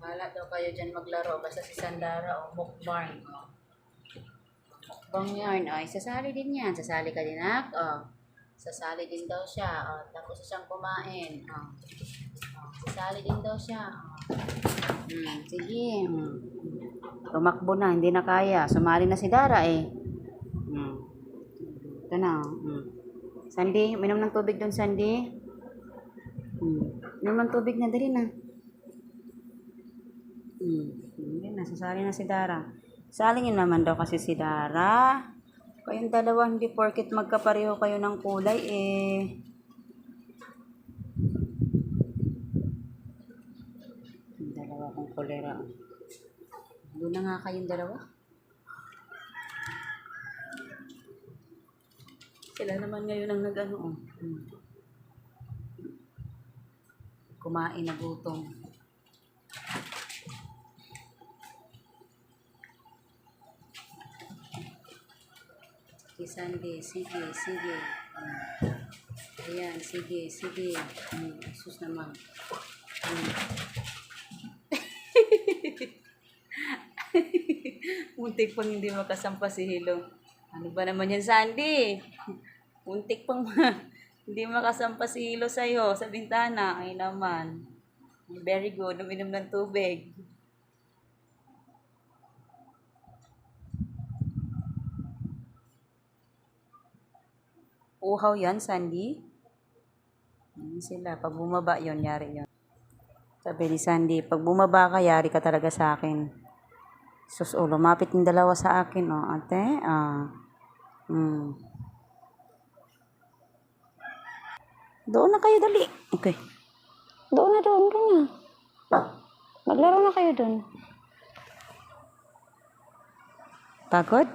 Wala daw kayo dyan maglaro. Basta si Sandara o mukbang. Mukbang yarn. Ay, sasali din yan. Sasali ka din, nak? Sasali din daw siya. Tapos siyang kumain. Sasali din daw siya. Sige. Tumakbo na. Hindi na kaya. Sumali na si Dara eh. Ito na. Sandy, minom ng tubig doon, Sandy. Minom ng tubig na. Dali na. Yan na, sasali na si Dara. Salingin naman daw kasi si Dara. Kayong dalawa, hindi porket magkapareho kayo ng kulay eh. Yung dalawa kong kulera. Doon na nga kayong dalawa. Sila naman ngayon ang nag-ano. Kumain na gutom. Sandy, sige. Ayan, sige. Sus naman. Muntik pang hindi makasampa si Hilo. Ano ba naman yan, Sandy? Muntik pang hindi makasampa si Hilo sa'yo sa bintana. Ay naman. Very good. Uminom ng tubig. Uhaw yan, Sandy. Yan sila. Pag bumaba yon, yari yon. Sabi ni Sandy, pag bumaba ka, yari ka talaga sa akin. Sus, lumapit yung dalawa sa akin, ate. Doon na kayo, dali. Okay. Doon na. Maglaro na kayo doon. Pagod?